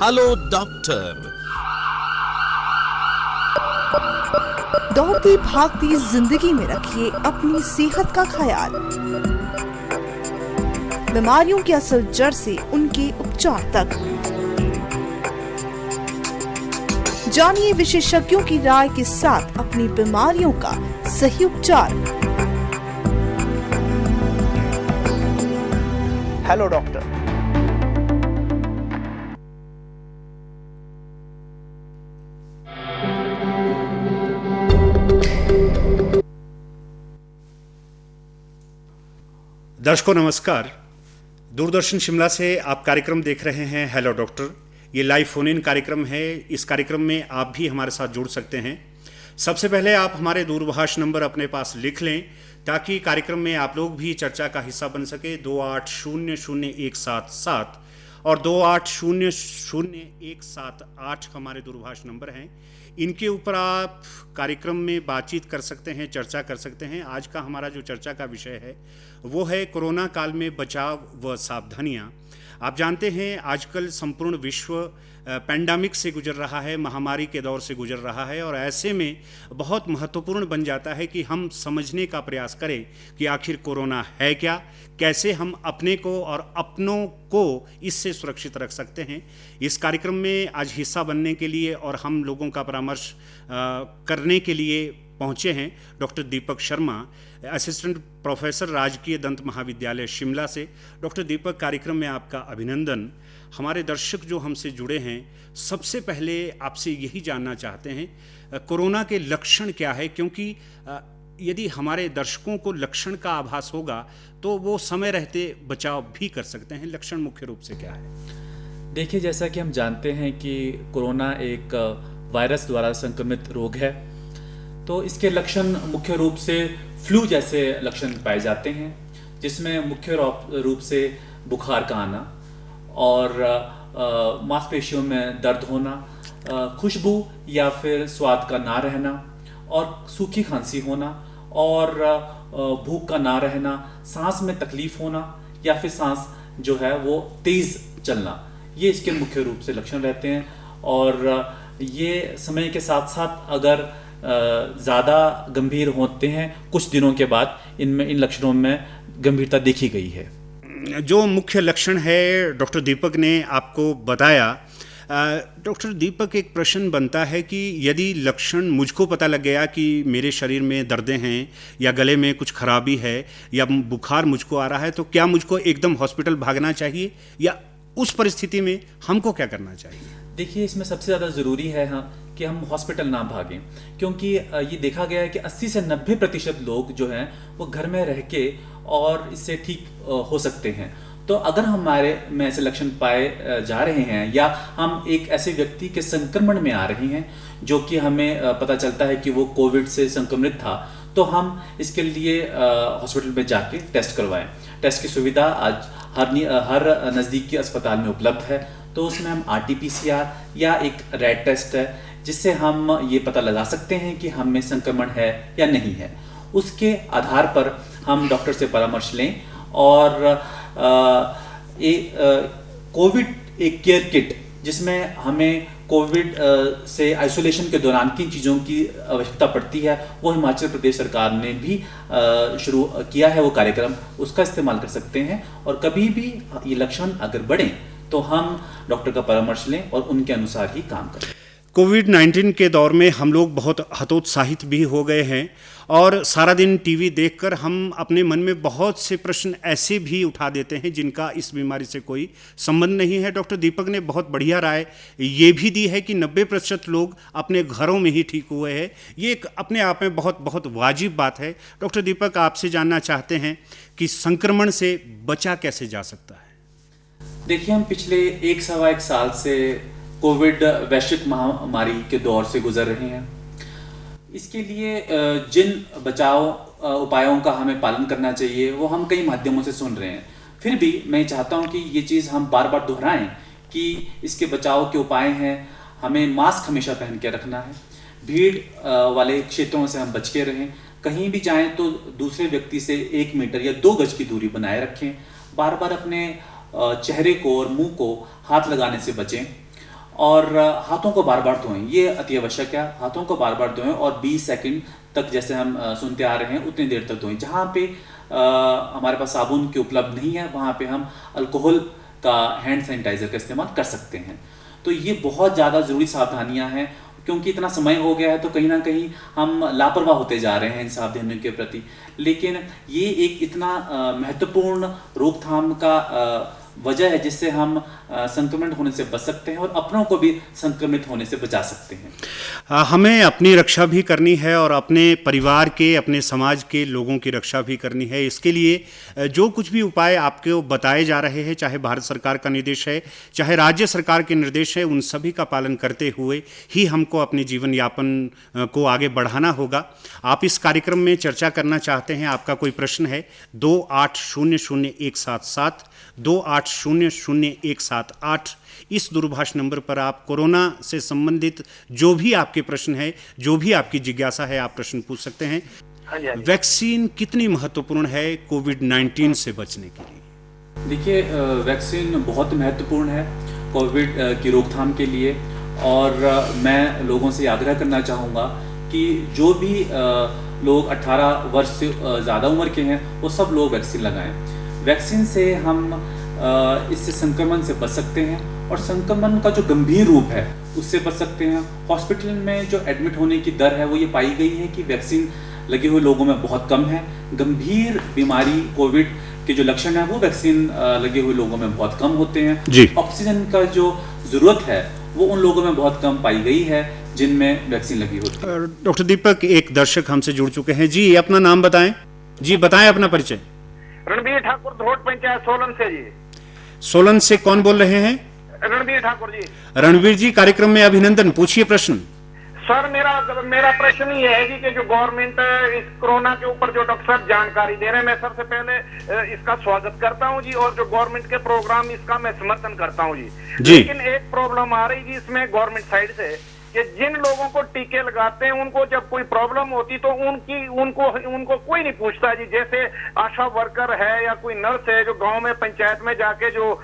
Hello doctor. दौड़ती भागती जिंदगी में रखिए अपनी सेहत का ख्याल। बीमारियों की असल जड़ से उनके उपचार तक जानिए विशेषज्ञों की राय के साथ अपनी बीमारियों का सही उपचार। Hello doctor. दर्शकों नमस्कार। दूरदर्शन शिमला से आप कार्यक्रम देख रहे हैं हेलो डॉक्टर। ये लाइव फोन इन कार्यक्रम है। इस कार्यक्रम में आप भी हमारे साथ जुड़ सकते हैं। सबसे पहले आप हमारे दूरभाष नंबर अपने पास लिख लें ताकि कार्यक्रम में आप लोग भी चर्चा का हिस्सा बन सके। 28000177 और 28000178 हमारे दूरभाष नंबर हैं। इनके ऊपर आप कार्यक्रम में बातचीत कर सकते हैं, चर्चा कर सकते हैं। आज का हमारा जो चर्चा का विषय है वो है कोरोना काल में बचाव व सावधानियां। आप जानते हैं आजकल संपूर्ण विश्व पैंडेमिक से गुजर रहा है, महामारी के दौर से गुजर रहा है और ऐसे में बहुत महत्वपूर्ण बन जाता है कि हम समझने का प्रयास करें कि आखिर कोरोना है क्या, कैसे हम अपने को और अपनों को इससे सुरक्षित रख सकते हैं। इस कार्यक्रम में आज हिस्सा बनने के लिए और हम लोगों का परामर्श करने के लिए पहुंचे हैं doctor Deepak Sharma, assistant professor राजकीय दंत महाविद्यालय शिमला से। डॉक्टर दीपक, कार्यक्रम में आपका अभिनंदन। हमारे दर्शक जो हमसे जुड़े हैं, सबसे पहले आपसे यही जानना चाहते हैं कोरोना के लक्षण क्या है, क्योंकि यदि हमारे दर्शकों को लक्षण का आभास होगा तो वो समय रहते बचाव भी कर सकते हैं। लक्षण मुख्य रूप से क्या है? देखिए, जैसा कि हम जानते हैं कि कोरोना एक वायरस द्वारा संक्रमित रोग है, तो इसके लक्षण मुख्य रूप से फ्लू जैसे लक्षण पाए जाते हैं, जिसमें मुख्य रूप से बुखार का आना और मांसपेशियों में दर्द होना, खुशबू या फिर स्वाद का ना रहना और सूखी खांसी होना और भूख का ना रहना, सांस में तकलीफ होना या फिर सांस जो है वो तेज चलना, ये इसके मुख्य रूप से लक्षण रहते हैं। और ये समय के साथ साथ अगर ज़्यादा गंभीर होते हैं कुछ दिनों के बाद इन लक्षणों में गंभीरता देखी गई है। जो मुख्य लक्षण है डॉक्टर दीपक ने आपको बताया। डॉक्टर दीपक, एक प्रश्न बनता है कि यदि लक्षण मुझको पता लग गया कि मेरे शरीर में दर्दें हैं या गले में कुछ खराबी है या बुखार मुझको आ रहा है, तो क्या मुझको एकदम हॉस्पिटल भागना चाहिए या उस परिस्थिति में हमको क्या करना चाहिए? देखिए, इसमें सबसे ज़्यादा ज़रूरी है कि हम हॉस्पिटल ना भागें, क्योंकि ये देखा गया है कि 80 से 90% लोग जो हैं वो घर में रह के और इससे ठीक हो सकते हैं। तो अगर हमारे में ऐसे लक्षण पाए जा रहे हैं या हम एक ऐसे व्यक्ति के संक्रमण में आ रहे हैं जो कि हमें पता चलता है कि वो कोविड से संक्रमित था, तो हम इसके लिए हॉस्पिटल में जाके टेस्ट करवाएं। टेस्ट की सुविधा आज हर नज़दीकी अस्पताल में उपलब्ध है। तो उसमें हम RT-PCR या एक रैट टेस्ट है जिससे हम ये पता लगा सकते हैं कि हम में संक्रमण है या नहीं है। उसके आधार पर हम डॉक्टर से परामर्श लें और कोविड एक केयर किट, जिसमें हमें कोविड से आइसोलेशन के दौरान किन चीज़ों की आवश्यकता पड़ती है, वो हिमाचल प्रदेश सरकार ने भी शुरू किया है वो कार्यक्रम, उसका इस्तेमाल कर सकते हैं। और कभी भी ये लक्षण अगर बढ़ें तो हम डॉक्टर का परामर्श लें और उनके अनुसार ही काम करें। कोविड-19 के दौर में हम लोग बहुत हतोत्साहित भी हो गए हैं और सारा दिन टीवी देखकर हम अपने मन में बहुत से प्रश्न ऐसे भी उठा देते हैं जिनका इस बीमारी से कोई संबंध नहीं है। डॉक्टर दीपक ने बहुत बढ़िया राय ये भी दी है कि 90% लोग अपने घरों में ही ठीक हुए हैं। ये एक अपने आप में बहुत बहुत वाजिब बात है। डॉक्टर दीपक, आपसे जानना चाहते हैं कि संक्रमण से बचा कैसे जा सकता है? देखिए, हम पिछले 1-1.25 साल से कोविड वैश्विक महामारी के दौर से गुजर रहे हैं। इसके लिए जिन बचाव उपायों का हमें पालन करना चाहिए वो हम कई माध्यमों से सुन रहे हैं। फिर भी मैं चाहता हूं कि ये चीज़ हम बार बार दोहराएं कि इसके बचाव के उपाय हैं। हमें मास्क हमेशा पहन के रखना है, भीड़ वाले क्षेत्रों से हम बच के रहें, कहीं भी जाएं तो दूसरे व्यक्ति से 1 मीटर या 2 गज की दूरी बनाए रखें, बार बार अपने चेहरे को और मुंह को हाथ लगाने से बचें और हाथों को बार बार धोएं, ये अति आवश्यक है। हाथों को बार बार धोएं और 20 सेकंड तक, जैसे हम सुनते आ रहे हैं, उतनी देर तक धोएं। जहाँ पे हमारे पास साबुन की उपलब्ध नहीं है, वहाँ पे हम अल्कोहल का हैंड सैनिटाइजर का इस्तेमाल कर सकते हैं। तो ये बहुत ज़्यादा ज़रूरी सावधानियाँ हैं, क्योंकि इतना समय हो गया है तो कहीं ना कहीं हम लापरवाह होते जा रहे हैं इन सावधानियों के प्रति। लेकिन ये एक इतना महत्वपूर्ण रोकथाम का वजह है जिससे हम संक्रमित होने से बच सकते हैं और अपनों को भी संक्रमित होने से बचा सकते हैं। हमें अपनी रक्षा भी करनी है और अपने परिवार के, अपने समाज के लोगों की रक्षा भी करनी है। इसके लिए जो कुछ भी उपाय आपको बताए जा रहे हैं, चाहे भारत सरकार का निर्देश है, चाहे राज्य सरकार के निर्देश है, उन सभी का पालन करते हुए ही हमको अपने जीवन यापन को आगे बढ़ाना होगा। आप इस कार्यक्रम में चर्चा करना चाहते हैं, आपका कोई प्रश्न है, 28000177 28000178 इस दूरभाष नंबर पर आप कोरोना से संबंधित जो भी आपके प्रश्न है, जो भी आपकी जिज्ञासा है, आप प्रश्न पूछ सकते हैं। हाँ जी। वैक्सीन कितनी महत्वपूर्ण है कोविड-19 से बचने के लिए? देखिए, वैक्सीन बहुत महत्वपूर्ण है कोविड की रोकथाम के लिए, और मैं लोगों से आग्रह करना चाहूँगा कि जो भी लोग 18 वर्ष से ज़्यादा उम्र के हैं वो सब लोग वैक्सीन लगाएं। वैक्सीन से हम इससे संक्रमण से बच सकते हैं और संक्रमण का जो गंभीर रूप है उससे बच सकते हैं। हॉस्पिटल में जो एडमिट होने की दर है वो ये पाई गई है कि वैक्सीन लगे हुए लोगों में बहुत कम है। गंभीर बीमारी कोविड के जो लक्षण है वो वैक्सीन लगे हुए लोगों में बहुत कम होते हैं। ऑक्सीजन का जो ज़रूरत है वो उन लोगों में बहुत कम पाई गई है जिनमें वैक्सीन लगी होती है। डॉक्टर दीपक, एक दर्शक हमसे जुड़ चुके हैं। जी, अपना नाम बताएं। जी, बताएं अपना परिचय। रणबीर ठाकुर, धोट पंचायत, सोलन से जी। सोलन से कौन बोल रहे हैं? रणबीर ठाकुर जी। रणबीर जी, कार्यक्रम में अभिनंदन, पूछिए प्रश्न। सर, मेरा प्रश्न ये है कि जो गवर्नमेंट इस कोरोना के ऊपर जो डॉक्टर साहब जानकारी दे रहे हैं, मैं सबसे पहले इसका स्वागत करता हूं जी, और जो गवर्नमेंट के प्रोग्राम इसका मैं समर्थन करता हूं जी। लेकिन एक प्रॉब्लम आ रही जी इसमें गवर्नमेंट साइड से कि जिन लोगों को टीके लगाते हैं उनको जब कोई प्रॉब्लम होती तो उनको कोई नहीं पूछता जी। जैसे आशा वर्कर है या कोई नर्स है जो गांव में पंचायत में जाके जो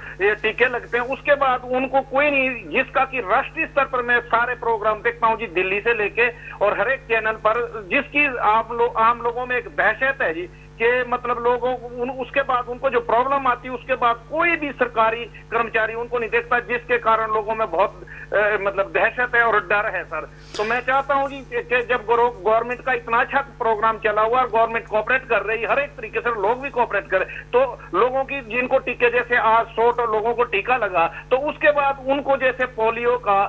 टीके लगते हैं, उसके बाद उनको कोई नहीं, जिसका कि राष्ट्रीय स्तर पर मैं सारे प्रोग्राम देखता हूं जी, दिल्ली से लेके और हर एक चैनल पर, जिसकी आम लोगों में एक दहशत है जी कि मतलब लोगों उसके बाद उनको जो प्रॉब्लम आती है उसके बाद कोई भी सरकारी कर्मचारी उनको नहीं देखता, जिसके कारण लोगों में बहुत मतलब दहशत है और डर है सर। तो मैं चाहता हूं जी कि जब गवर्नमेंट का इतना अच्छा प्रोग्राम चला हुआ और गवर्नमेंट कोऑपरेट कर रही है हर एक तरीके से, लोग भी कोऑपरेट करें, तो लोगों की जिनको टीके, जैसे आज 100 लोगों को टीका लगा तो उसके बाद उनको जैसे पोलियो का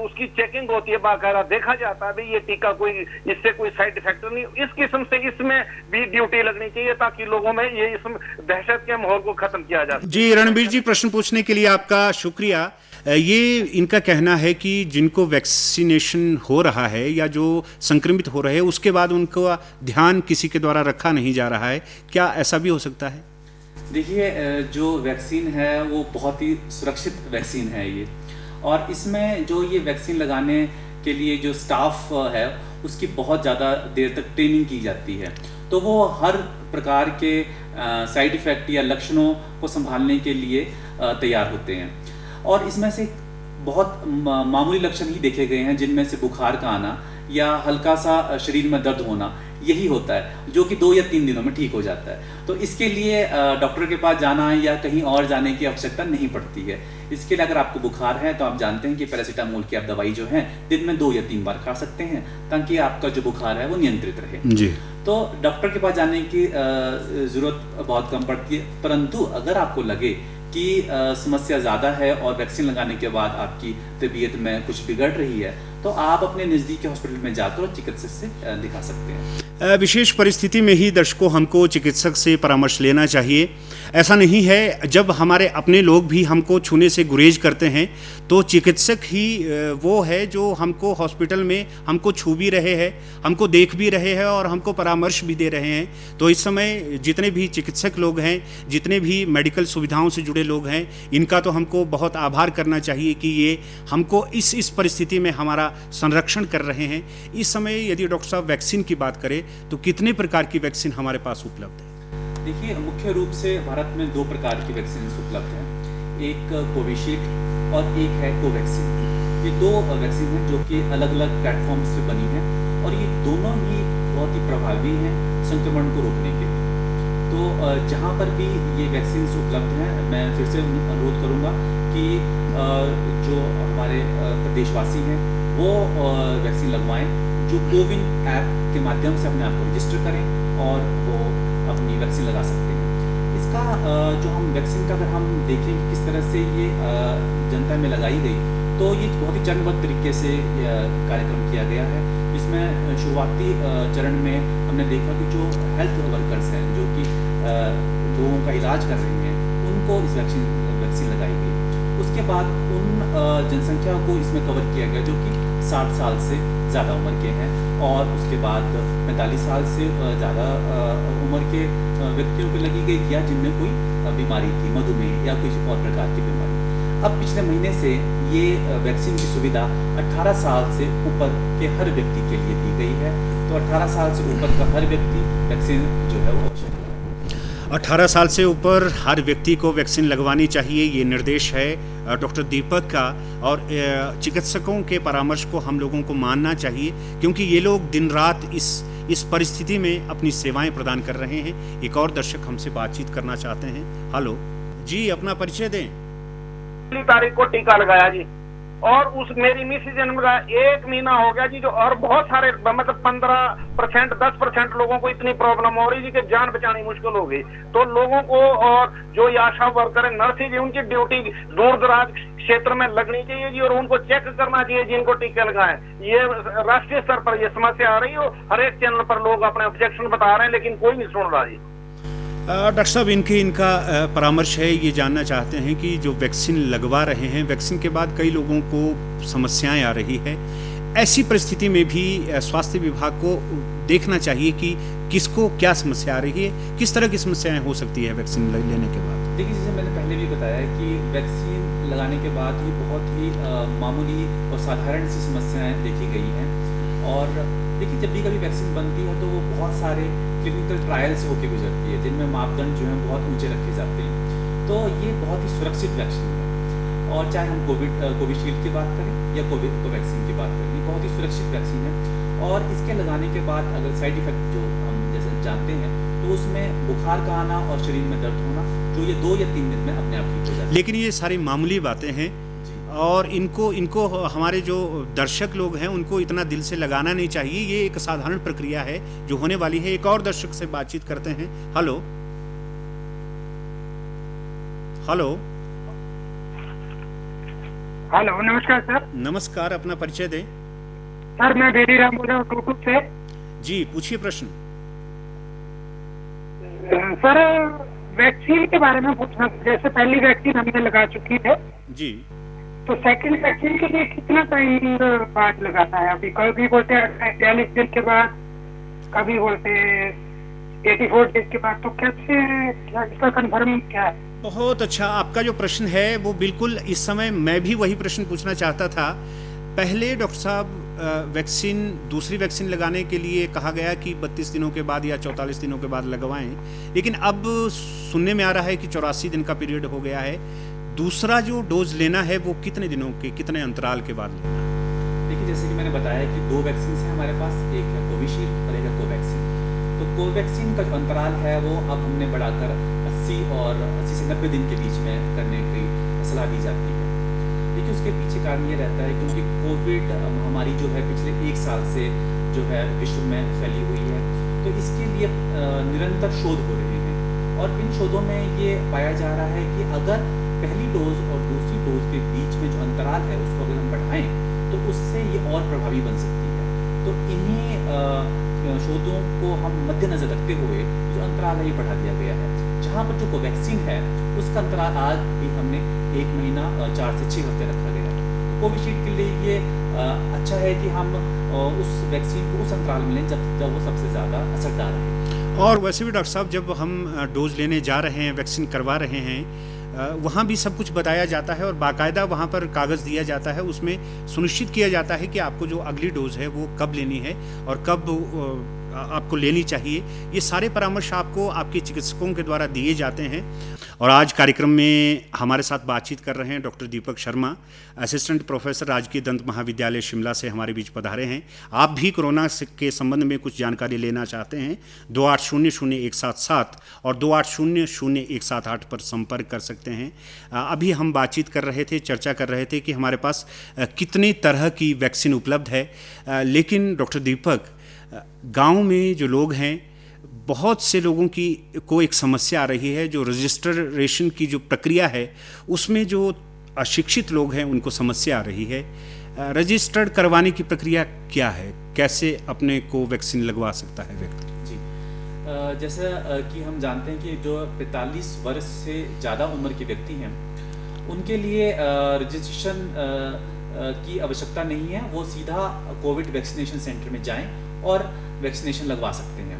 उसकी चेकिंग होती है, बाकायदा देखा जाता है भाई ये टीका कोई इससे कोई साइड इफेक्ट नहीं, इस किस्म से इसमें भी ड्यूटी लगनी चाहिए ताकि लोगों में ये इस दहशत के माहौल को खत्म किया जा सके। जी रणबीर जी, प्रश्न पूछने के लिए आपका शुक्रिया। ये इनका कहना है कि जिनको वैक्सीनेशन हो रहा है या जो संक्रमित हो रहे हैं उसके बाद उनका ध्यान किसी के द्वारा रखा नहीं जा रहा है, क्या ऐसा भी हो सकता है? देखिए, जो वैक्सीन है वो बहुत ही सुरक्षित वैक्सीन है ये, और इसमें जो ये वैक्सीन लगाने के लिए जो स्टाफ है उसकी बहुत ज़्यादा देर तक ट्रेनिंग की जाती है, तो वो हर प्रकार के साइड इफ़ेक्ट या लक्षणों को संभालने के लिए तैयार होते हैं। और इसमें से बहुत मामूली लक्षण ही देखे गए हैं जिनमें से बुखार का आना या हल्का सा शरीर में दर्द होना, यही होता है जो कि 2 या 3 दिनों में ठीक हो जाता है। तो इसके लिए डॉक्टर के पास जाना या कहीं और जाने की आवश्यकता नहीं पड़ती है। इसके लिए अगर आपको बुखार है तो आप जानते हैं कि पैरासीटामोल की आप दवाई जो है दिन में 2 या 3 बार खा सकते हैं ताकि आपका जो बुखार है वो नियंत्रित रहे जी। तो डॉक्टर के पास जाने की ज़रूरत बहुत कम पड़ती है, परंतु अगर आपको लगे कि समस्या ज़्यादा है और वैक्सीन लगाने के बाद आपकी तबीयत में कुछ बिगड़ रही है तो आप अपने नज़दीकी हॉस्पिटल में जाकर चिकित्सक से दिखा सकते हैं। विशेष परिस्थिति में ही दर्शकों हमको चिकित्सक से परामर्श लेना चाहिए। ऐसा नहीं है, जब हमारे अपने लोग भी हमको छूने से गुरेज करते हैं तो चिकित्सक ही वो है जो हमको हॉस्पिटल में हमको छू भी रहे हैं, हमको देख भी रहे हैं और हमको परामर्श भी दे रहे हैं। तो इस समय जितने भी चिकित्सक लोग हैं, जितने भी मेडिकल सुविधाओं से जुड़े लोग हैं, इनका तो हमको बहुत आभार करना चाहिए कि ये हमको इस परिस्थिति में हमारा संरक्षण कर रहे हैं। इस समय यदि डॉक्टर साहब वैक्सीन की बात करें तो कितने प्रकार की वैक्सीन हमारे पास उपलब्ध है? देखिए, मुख्य रूप से भारत में 2 प्रकार की वैक्सीन उपलब्ध हैं, एक कोविशील्ड और एक है कोवैक्सीन। ये 2 वैक्सीन हैं जो कि अलग अलग प्लेटफॉर्म्स से बनी हैं और ये दोनों ही बहुत ही प्रभावी हैं संक्रमण को रोकने के लिए। तो जहाँ पर भी ये वैक्सीन उपलब्ध हैं, मैं फिर से अनुरोध करूँगा कि जो हमारे प्रदेशवासी हैं वो वैक्सीन लगवाएं, जो कोविन ऐप के माध्यम से अपने आप को रजिस्टर करें और वो अपनी वैक्सीन लगा सकते हैं। इसका जो हम वैक्सीन का अगर हम देखें कि किस तरह से ये जनता में लगाई गई, तो ये बहुत ही चरणबद्ध तरीके से कार्यक्रम किया गया है। इसमें शुरुआती चरण में हमने देखा कि जो हेल्थ वर्कर्स हैं जो कि लोगों का इलाज कर रहे हैं, उनको इस वैक्सीन लगाई गई। उसके बाद उन जनसंख्या को इसमें कवर किया गया जो कि 60 साल से ज़्यादा उम्र के हैं, और उसके बाद 45 साल से ज़्यादा उम्र के व्यक्तियों को लगी गई या जिनमें कोई बीमारी थी, मधुमेह या किसी और प्रकार की बीमारी। अब पिछले महीने से ये वैक्सीन की सुविधा 18 साल से ऊपर के हर व्यक्ति के लिए दी गई है। तो 18 साल से ऊपर का हर व्यक्ति वैक्सीन जो है वो 18 साल से ऊपर हर व्यक्ति को वैक्सीन लगवानी चाहिए, ये निर्देश है डॉक्टर दीपक का। और चिकित्सकों के परामर्श को हम लोगों को मानना चाहिए, क्योंकि ये लोग दिन रात इस परिस्थिति में अपनी सेवाएं प्रदान कर रहे हैं। एक और दर्शक हमसे बातचीत करना चाहते हैं। हेलो जी, अपना परिचय दें। पहली तारीख को टीका लगाया जी, और उस मेरी मिसेज जन्म का 1 महीना हो गया जी, जो और बहुत सारे मतलब 15% 10% लोगों को इतनी प्रॉब्लम हो रही थी कि जान बचानी मुश्किल हो गई। तो लोगों को, और जो आशा वर्कर है, नर्सेज, उनकी ड्यूटी दूर दराज क्षेत्र में लगनी चाहिए जी, और उनको चेक करना चाहिए जिनको टीके लगाए। ये राष्ट्रीय स्तर पर ये समस्या आ रही है, हर एक चैनल पर लोग अपने ऑब्जेक्शन बता रहे हैं, लेकिन कोई नहीं सुन रहा जी। डॉक्टर साहब, इनका परामर्श है, ये जानना चाहते हैं कि जो वैक्सीन लगवा रहे हैं, वैक्सीन के बाद कई लोगों को समस्याएं आ रही है। ऐसी परिस्थिति में भी स्वास्थ्य विभाग को देखना चाहिए कि किसको क्या समस्या आ रही है, किस तरह की समस्याएं हो सकती है वैक्सीन लेने के बाद। देखिए, जैसे मैंने पहले भी बताया है कि वैक्सीन लगाने के बाद ही बहुत ही मामूली और साधारण सी समस्याएं देखी गई हैं। और देखिए, जब भी कभी वैक्सीन बनती है तो वो बहुत सारे क्लिनिकल ट्रायल्स होकर गुजरती है, जिनमें मापदंड जो हैं बहुत ऊंचे रखे जाते हैं। तो ये बहुत ही सुरक्षित वैक्सीन है, और चाहे हम कोविशील्ड की बात करें या कोवैक्सीन की बात करें, ये बहुत ही सुरक्षित वैक्सीन है। और इसके लगाने के बाद अगर साइड इफेक्ट जो हम जैसे जानते हैं, तो उसमें बुखार का आना और शरीर में दर्द होना, जो ये 2 या 3 दिन में अपने आप ठीक हो जाता है। लेकिन ये सारी मामूली बातें हैं, और इनको हमारे जो दर्शक लोग हैं उनको इतना दिल से लगाना नहीं चाहिए। ये एक साधारण प्रक्रिया है जो होने वाली है। एक और दर्शक से बातचीत करते हैं। हेलो हेलो हेलो, नमस्कार सर। नमस्कार, अपना परिचय दें। सर, मैं बेरीराम बोल रहा हूँ टूटू से। जी, पूछिए प्रश्न। सर, वैक्सीन के बारे में पूछना, जैसे पहली वैक्सीन हमने लगा चुकी है जी, तो सेकंड वैक्सीन के लिए कितना टाइम बाद लगाता है? अभी कभी बोलते हैं 42 दिन के बाद, कभी बोलते हैं 84 डेज के बाद। तो कैसे, क्या इसका कंफर्म क्या है? बहुत अच्छा आपका जो प्रश्न है वो बिल्कुल इस समय मैं भी वही प्रश्न पूछना चाहता था। पहले डॉक्टर साहब वैक्सीन, दूसरी वैक्सीन लगाने के लिए कहा गया कि 32 दिनों के बाद या 44 दिनों के बाद लगवाएं, लेकिन अब सुनने में आ रहा है कि 84 दिन का पीरियड हो गया है। दूसरा जो डोज लेना है वो कितने दिनों के, कितने अंतराल के बाद लेना है? देखिए, जैसे कि मैंने बताया कि 2 वैक्सीन है हमारे पास, एक है कोविशील्ड और एक है कोवैक्सीन। तो कोवैक्सीन का जो अंतराल है वो अब हमने बढ़ाकर 80 से 90 दिन के बीच में करने की सलाह दी जाती है। देखिए, उसके पीछे कारण ये रहता है क्योंकि कोविड महामारी जो है पिछले 1 साल से जो है विश्व में फैली हुई है, तो इसके लिए निरंतर शोध हो रहे हैं। और इन शोधों में ये पाया जा रहा है कि अगर पहली डोज और दूसरी डोज के बीच में जो अंतराल है उसको अगर हम बढ़ाएं तो उससे ये और प्रभावी बन सकती है। तो इन्हीं शोधों को हम मद्देनजर रखते हुए जो अंतराल है ये बढ़ा दिया गया है। जहाँ पर जो कोवैक्सीन है उसका अंतराल आज भी हमने 1 महीना 4 से 6 हफ्ते रखा गया है। कोविशील्ड के लिए ये अच्छा है कि हम उस वैक्सीन को उस अंतराल में लें जब वो सबसे ज़्यादा असरदार है। और वैसे भी डॉक्टर साहब, जब हम डोज लेने जा रहे हैं, वैक्सीन करवा रहे हैं, वहाँ भी सब कुछ बताया जाता है और बाकायदा वहाँ पर कागज़ दिया जाता है, उसमें सुनिश्चित किया जाता है कि आपको जो अगली डोज है वो कब लेनी है और कब आपको लेनी चाहिए। ये सारे परामर्श आपको आपके चिकित्सकों के द्वारा दिए जाते हैं। और आज कार्यक्रम में हमारे साथ बातचीत कर रहे हैं doctor Deepak Sharma, assistant professor राजकीय दंत महाविद्यालय शिमला से हमारे बीच पधारे हैं। आप भी कोरोना के संबंध में कुछ जानकारी लेना चाहते हैं 28000177 और 28000178 पर संपर्क कर सकते हैं। अभी हम बातचीत कर रहे थे, चर्चा कर रहे थे कि हमारे पास कितने तरह की वैक्सीन उपलब्ध है। लेकिन डॉक्टर दीपक, गांव में जो लोग हैं, बहुत से लोगों की को एक समस्या आ रही है, जो रजिस्ट्रेशन की जो प्रक्रिया है उसमें जो अशिक्षित लोग हैं उनको समस्या आ रही है। रजिस्टर्ड करवाने की प्रक्रिया क्या है, कैसे अपने को वैक्सीन लगवा सकता है व्यक्ति? जी, जैसा कि हम जानते हैं कि जो 45 वर्ष से ज़्यादा उम्र के व्यक्ति हैं उनके लिए रजिस्ट्रेशन की आवश्यकता नहीं है। वो सीधा कोविड वैक्सीनेशन सेंटर में जाएं और वैक्सीनेशन लगवा सकते हैं।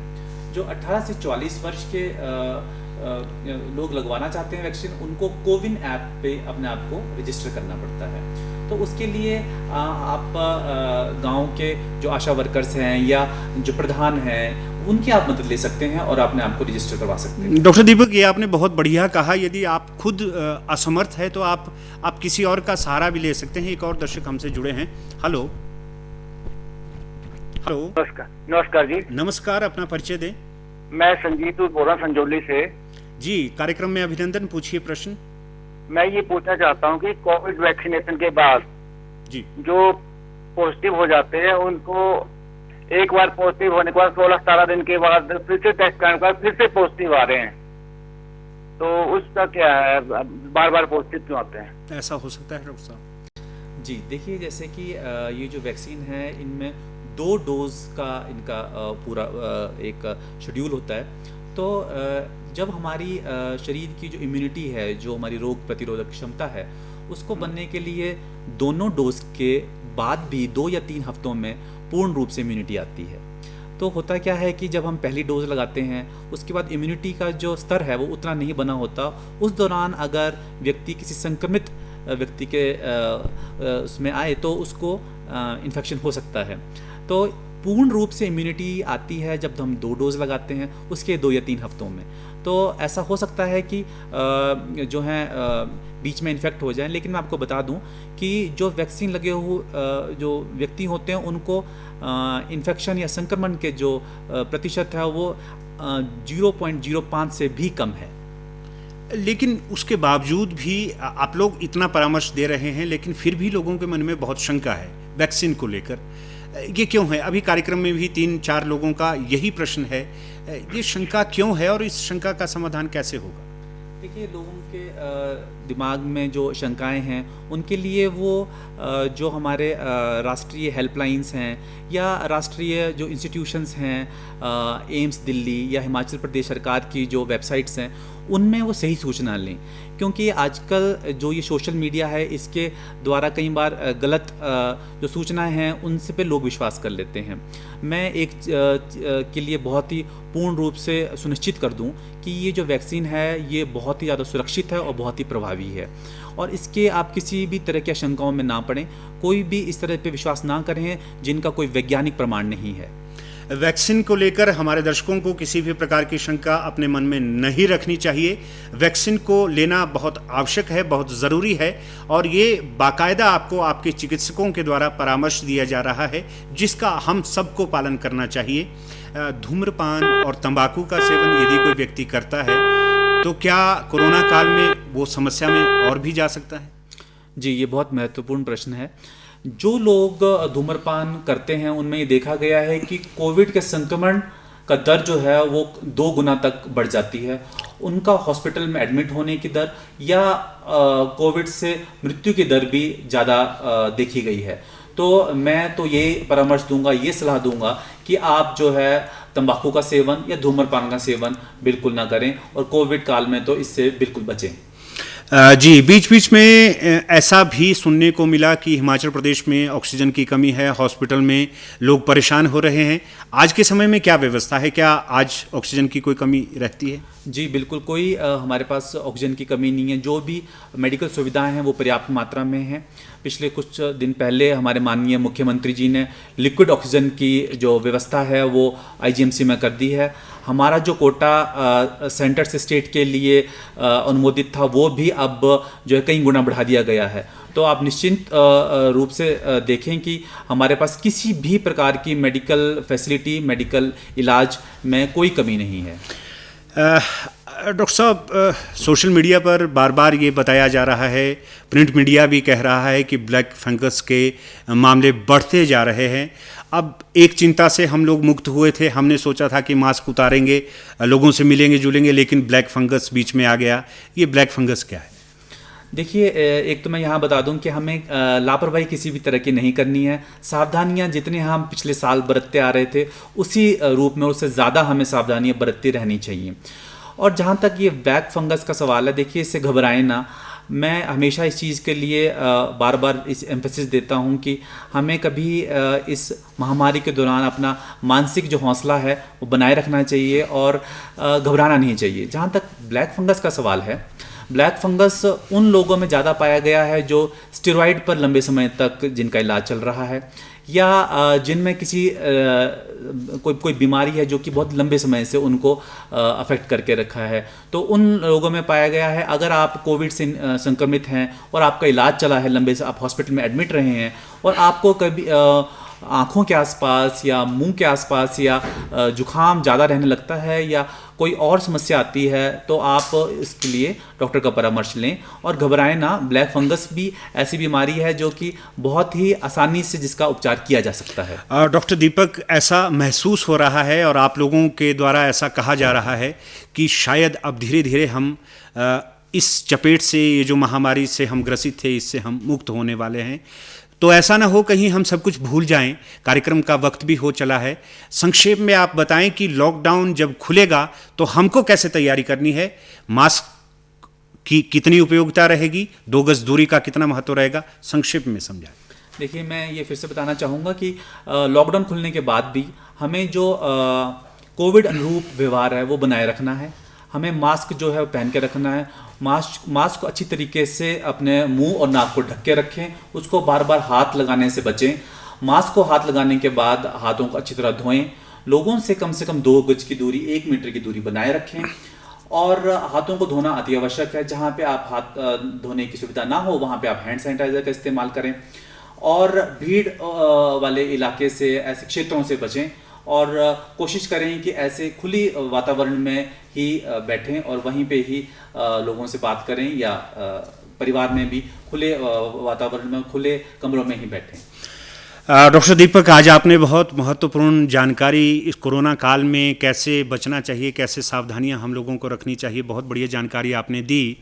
जो 18 से 44 वर्ष के लोग लगवाना चाहते हैं वैक्सीन, उनको कोविन ऐप पे अपने आप को रजिस्टर करना पड़ता है। तो उसके लिए आप गांव के जो आशा वर्कर्स हैं या जो प्रधान हैं उनकी आप मदद ले सकते हैं और अपने आप को रजिस्टर करवा सकते हैं। डॉक्टर दीपक, ये आपने बहुत बढ़िया कहा। यदि आप खुद असमर्थ है तो आप किसी और का सहारा भी ले सकते हैं। एक और दर्शक हमसे जुड़े हैं। Hello hello. नमस्कार जी। नमस्कार, अपना परिचय दें। मैं संजीत बोल रहा हूँ संजौली से। जी, कार्यक्रम में अभिनंदन। पूछिए प्रश्न। मैं ये पूछना चाहता हूँ कि कोविड वैक्सीनेशन के बाद जी जो पॉजिटिव हो जाते हैं उनको एक बार पॉजिटिव होने के बाद 16-17 दिन के बाद फिर से टेस्ट करने के बाद फिर से पॉजिटिव आ रहे हैं, तो उसका क्या है, बार बार पॉजिटिव क्यों आते हैं? ऐसा हो सकता है डॉक्टर साहब? जी देखिए, जैसे कि ये जो वैक्सीन है इनमें 2 डोज का इनका पूरा एक शेड्यूल होता है। तो जब हमारी शरीर की जो इम्यूनिटी है, जो हमारी रोग प्रतिरोधक क्षमता है, उसको बनने के लिए दोनों डोज के बाद भी 2 या 3 हफ्तों में पूर्ण रूप से इम्यूनिटी आती है। तो होता क्या है कि जब हम पहली डोज लगाते हैं उसके बाद इम्यूनिटी का जो स्तर है वो उतना नहीं बना होता। उस दौरान अगर व्यक्ति किसी संक्रमित व्यक्ति के उसमें आए तो उसको इन्फेक्शन हो सकता है। तो पूर्ण रूप से इम्यूनिटी आती है जब हम 2 डोज लगाते हैं उसके 2 या 3 हफ्तों में। तो ऐसा हो सकता है कि जो है बीच में इन्फेक्ट हो जाए। लेकिन मैं आपको बता दूं कि जो वैक्सीन लगे हुए जो व्यक्ति होते हैं उनको इन्फेक्शन या संक्रमण के जो प्रतिशत है वो 0.05 से भी कम है। लेकिन उसके बावजूद भी आप लोग इतना परामर्श दे रहे हैं, लेकिन फिर भी लोगों के मन में बहुत शंका है वैक्सीन को लेकर। ये क्यों है? अभी कार्यक्रम में भी 3-4 लोगों का यही प्रश्न है। ये शंका क्यों है और इस शंका का समाधान कैसे होगा? देखिए, लोगों के दिमाग में जो शंकाएं हैं उनके लिए वो जो हमारे राष्ट्रीय हेल्पलाइंस हैं या राष्ट्रीय जो इंस्टीट्यूशंस हैं, एम्स दिल्ली या हिमाचल प्रदेश सरकार की जो वेबसाइट्स हैं, उनमें वो सही सूचना लें। क्योंकि आजकल जो ये सोशल मीडिया है इसके द्वारा कई बार गलत जो सूचनाएं हैं उनसे पे लोग विश्वास कर लेते हैं। मैं एक के लिए बहुत ही पूर्ण रूप से सुनिश्चित कर दूं कि ये जो वैक्सीन है ये बहुत ही ज़्यादा सुरक्षित है और बहुत ही प्रभावी है, और इसके आप किसी भी तरह की आशंकाओं में ना पड़ें। कोई भी इस तरह पे विश्वास ना करें जिनका कोई वैज्ञानिक प्रमाण नहीं है। वैक्सीन को लेकर हमारे दर्शकों को किसी भी प्रकार की शंका अपने मन में नहीं रखनी चाहिए। वैक्सीन को लेना बहुत आवश्यक है, बहुत ज़रूरी है, और ये बाकायदा आपको आपके चिकित्सकों के द्वारा परामर्श दिया जा रहा है जिसका हम सबको पालन करना चाहिए। धूम्रपान और तंबाकू का सेवन यदि कोई व्यक्ति करता है तो क्या कोरोना काल में वो समस्या में और भी जा सकता है? जी, ये बहुत महत्वपूर्ण प्रश्न है। जो लोग धूम्रपान करते हैं उनमें ये देखा गया है कि कोविड के संक्रमण का दर जो है वो 2 गुना तक बढ़ जाती है। उनका हॉस्पिटल में एडमिट होने की दर या कोविड से मृत्यु की दर भी ज़्यादा देखी गई है। तो मैं तो ये परामर्श दूंगा, ये सलाह दूंगा कि आप जो है तंबाकू का सेवन या धूम्रपान का सेवन बिल्कुल ना करें और कोविड काल में तो इससे बिल्कुल बचें। जी, बीच बीच में ऐसा भी सुनने को मिला कि हिमाचल प्रदेश में ऑक्सीजन की कमी है, हॉस्पिटल में लोग परेशान हो रहे हैं। आज के समय में क्या व्यवस्था है? क्या आज ऑक्सीजन की कोई कमी रहती है? जी बिल्कुल, कोई हमारे पास ऑक्सीजन की कमी नहीं है। जो भी मेडिकल सुविधाएं हैं वो पर्याप्त मात्रा में हैं। पिछले कुछ दिन पहले हमारे माननीय मुख्यमंत्री जी ने लिक्विड ऑक्सीजन की जो व्यवस्था है वो आईजीएमसी में कर दी है। हमारा जो कोटा सेंटर से स्टेट के लिए अनुमोदित था वो भी अब जो है कई गुना बढ़ा दिया गया है। तो आप निश्चिंत रूप से देखें कि हमारे पास किसी भी प्रकार की मेडिकल फैसिलिटी, मेडिकल इलाज में कोई कमी नहीं है। डॉक्टर साहब, सोशल मीडिया पर बार बार ये बताया जा रहा है, प्रिंट मीडिया भी कह रहा है कि ब्लैक फंगस के मामले बढ़ते जा रहे हैं। अब एक चिंता से हम लोग मुक्त हुए थे, हमने सोचा था कि मास्क उतारेंगे, लोगों से मिलेंगे जुलेंगे, लेकिन ब्लैक फंगस बीच में आ गया। ये ब्लैक फंगस क्या है? देखिए, एक तो मैं यहाँ बता दूं कि हमें लापरवाही किसी भी तरह की नहीं करनी है। सावधानियाँ जितने हम पिछले साल बरतते आ रहे थे उसी रूप में, उससे ज़्यादा हमें सावधानियाँ बरतती रहनी चाहिए। और जहाँ तक ये ब्लैक फंगस का सवाल है, देखिए इससे घबराएं ना। मैं हमेशा इस चीज़ के लिए बार बार इस एम्फेसिस देता हूँ कि हमें कभी इस महामारी के दौरान अपना मानसिक जो हौसला है वो बनाए रखना चाहिए और घबराना नहीं चाहिए। जहाँ तक ब्लैक फंगस का सवाल है, ब्लैक फंगस उन लोगों में ज़्यादा पाया गया है जो स्टेरॉइड पर लंबे समय तक जिनका इलाज चल रहा है, या जिनमें किसी कोई बीमारी है जो कि बहुत लंबे समय से उनको अफेक्ट करके रखा है, तो उन लोगों में पाया गया है। अगर आप कोविड से संक्रमित हैं और आपका इलाज चला है लंबे से, आप हॉस्पिटल में एडमिट रहे हैं और आपको कभी आँखों के आसपास या मुंह के आसपास या जुखाम ज़्यादा रहने लगता है या कोई और समस्या आती है, तो आप इसके लिए डॉक्टर का परामर्श लें और घबराएं ना। ब्लैक फंगस भी ऐसी बीमारी है जो कि बहुत ही आसानी से जिसका उपचार किया जा सकता है। डॉक्टर दीपक, ऐसा महसूस हो रहा है और आप लोगों के द्वारा ऐसा कहा जा रहा है कि शायद अब धीरे धीरे हम इस चपेट से, ये जो महामारी से हम ग्रसित थे, इससे हम मुक्त होने वाले हैं। तो ऐसा ना हो कहीं हम सब कुछ भूल जाएं। कार्यक्रम का वक्त भी हो चला है। संक्षेप में आप बताएं कि लॉकडाउन जब खुलेगा तो हमको कैसे तैयारी करनी है, मास्क की कितनी उपयोगिता रहेगी, 2 गज दूरी का कितना महत्व रहेगा, संक्षेप में समझाएं। देखिए, मैं ये फिर से बताना चाहूँगा कि लॉकडाउन खुलने के बाद भी हमें जो कोविड अनुरूप व्यवहार है वो बनाए रखना है। हमें मास्क जो है पहन के रखना है। मास्क को अच्छी तरीके से अपने मुंह और नाक को ढक के रखें। उसको बार बार हाथ लगाने से बचें। मास्क को हाथ लगाने के बाद हाथों को अच्छी तरह धोएं। लोगों से कम 2 गज की दूरी, 1 मीटर की दूरी बनाए रखें और हाथों को धोना अति आवश्यक है। जहाँ पे आप हाथ धोने की सुविधा ना हो वहाँ पे आप हैंड सैनिटाइजर का इस्तेमाल करें और भीड़ वाले इलाके से, ऐसे क्षेत्रों से बचें और कोशिश करें कि ऐसे खुली वातावरण में ही बैठें और वहीं पे ही लोगों से बात करें, या परिवार में भी खुले वातावरण में, खुले कमरों में ही बैठें। डॉक्टर दीपक, आज आपने बहुत महत्वपूर्ण जानकारी इस कोरोना काल में कैसे बचना चाहिए, कैसे सावधानियां हम लोगों को रखनी चाहिए, बहुत बढ़िया जानकारी आपने दी।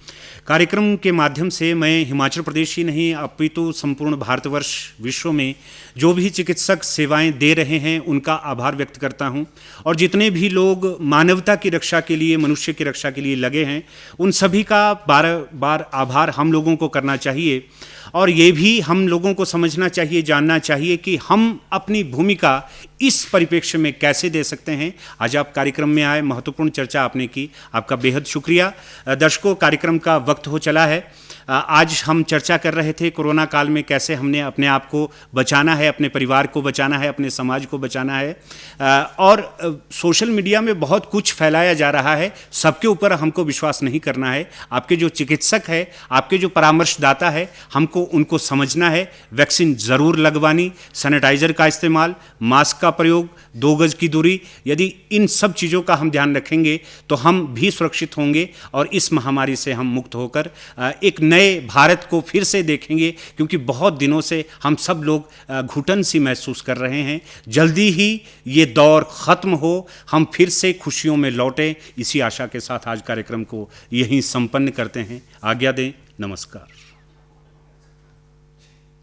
कार्यक्रम के माध्यम से मैं हिमाचल प्रदेश ही नहीं अपितु संपूर्ण भारतवर्ष, विश्व में जो भी चिकित्सक सेवाएं दे रहे हैं उनका आभार व्यक्त करता हूं। और जितने भी लोग मानवता की रक्षा के लिए, मनुष्य की रक्षा के लिए लगे हैं, उन सभी का बार बार आभार हम लोगों को करना चाहिए। और ये भी हम लोगों को समझना चाहिए, जानना चाहिए कि हम अपनी भूमिका इस परिप्रेक्ष्य में कैसे दे सकते हैं। आज आप कार्यक्रम में आए, महत्वपूर्ण चर्चा आपने की, आपका बेहद शुक्रिया। दर्शकों, कार्यक्रम का वक्त हो चला है। आज हम चर्चा कर रहे थे कोरोना काल में कैसे हमने अपने आप को बचाना है, अपने परिवार को बचाना है, अपने समाज को बचाना है। और सोशल मीडिया में बहुत कुछ फैलाया जा रहा है, सबके ऊपर हमको विश्वास नहीं करना है। आपके जो चिकित्सक है, आपके जो परामर्शदाता है, हमको उनको समझना है। वैक्सीन ज़रूर लगवानी, सैनिटाइजर का इस्तेमाल, मास्क का प्रयोग, 2 गज की दूरी, यदि इन सब चीज़ों का हम ध्यान रखेंगे तो हम भी सुरक्षित होंगे और इस महामारी से हम मुक्त होकर एक नए भारत को फिर से देखेंगे। क्योंकि बहुत दिनों से हम सब लोग घुटन सी महसूस कर रहे हैं। जल्दी ही ये दौर ख़त्म हो, हम फिर से खुशियों में लौटें, इसी आशा के साथ आज कार्यक्रम को यहीं संपन्न करते हैं। आज्ञा दें, नमस्कार।